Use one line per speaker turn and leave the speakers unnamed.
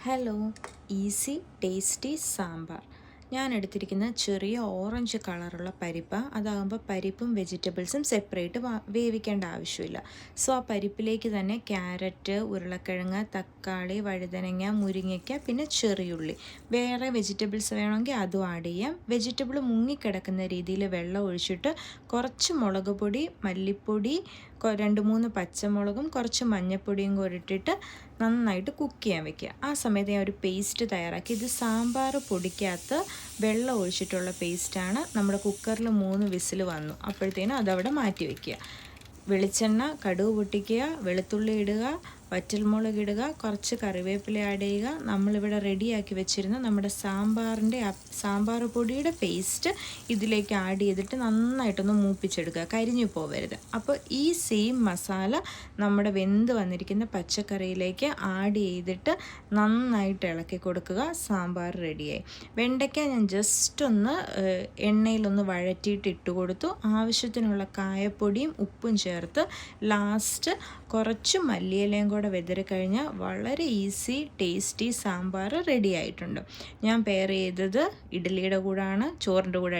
Hello, easy tasty sambar. ഞാൻ എടുത്തിരിക്കുന്ന ചെറിയ ഓറഞ്ച് കളറുള്ള പരിപ്പ്. അതാകുമ്പോൾ പരിപ്പും വെജിറ്റബിൾസും സെപ്പറേറ്റ് വേവിക്കേണ്ട ആവശ്യമില്ല. സോ ആ പരിപ്പിലേക്ക് തന്നെ ക്യാരറ്റ്, ഉരുളക്കിഴങ്ങ്, തക്കാളി, വഴുതനങ്ങ, മുരിങ്ങയ്ക്ക, പിന്നെ ചെറിയുള്ളി. വേറെ വെജിറ്റബിൾസ് വേണമെങ്കിൽ അതും ആഡ് ചെയ്യാം. വെജിറ്റബിൾ മുങ്ങിക്കിടക്കുന്ന രീതിയിൽ വെള്ളം ഒഴിച്ചിട്ട് കുറച്ച് മുളക് പൊടി, മല്ലിപ്പൊടി, 2-3 പച്ചമുളകും കുറച്ച് മഞ്ഞൾപ്പൊടിയും കൂടി ഇട്ടിട്ട് നന്നായിട്ട് കുക്ക് ചെയ്യാൻ വെക്കുക. ആ സമയത്ത് ഞാൻ ഒരു പേസ്റ്റ് തയ്യാറാക്കി. ഇത് സാമ്പാർ പൊടിക്കകത്ത് വെള്ളം ഒഴിച്ചിട്ടുള്ള പേസ്റ്റാണ്. നമ്മുടെ കുക്കറിൽ 3 വിസിൽ വന്നു. അപ്പോഴത്തേനും അതവിടെ മാറ്റി വയ്ക്കുക. വെളിച്ചെണ്ണ, കടുക് പൊട്ടിക്കുക, വെളുത്തുള്ളി ഇടുക, വറ്റൽമുളക് ഇടുക, കുറച്ച് കറിവേപ്പില ആഡ് ചെയ്യുക. നമ്മളിവിടെ റെഡിയാക്കി വെച്ചിരുന്ന നമ്മുടെ സാമ്പാർ പൊടിയുടെ പേസ്റ്റ് ഇതിലേക്ക് ആഡ് ചെയ്തിട്ട് നന്നായിട്ടൊന്ന് മൂപ്പിച്ചെടുക്കുക, കരിഞ്ഞു പോവരുത്. അപ്പോൾ ഈ സെയിം മസാല നമ്മുടെ വെന്ത് വന്നിരിക്കുന്ന പച്ചക്കറിയിലേക്ക് ആഡ് ചെയ്തിട്ട് നന്നായിട്ട് ഇളക്കി കൊടുക്കുക. സാമ്പാർ റെഡിയായി. വെണ്ടയ്ക്ക ഞാൻ ജസ്റ്റ് ഒന്ന് എണ്ണയിലൊന്ന് വഴറ്റിയിട്ട് ഇട്ട് കൊടുത്തു. ആവശ്യത്തിനുള്ള കായപ്പൊടിയും ഉപ്പും ചേർത്ത് ലാസ്റ്റ് കുറച്ച് മല്ലിയിലയും കൂടെ വെതറി കഴിഞ്ഞാൽ വളരെ ഈസി ടേസ്റ്റി സാമ്പാർ റെഡി ആയിട്ടുണ്ട്. ഞാൻ പെയർ ചെയ്തത് ഇഡ്ഡലിയുടെ കൂടാണ്, ചോറിൻ്റെ കൂടെ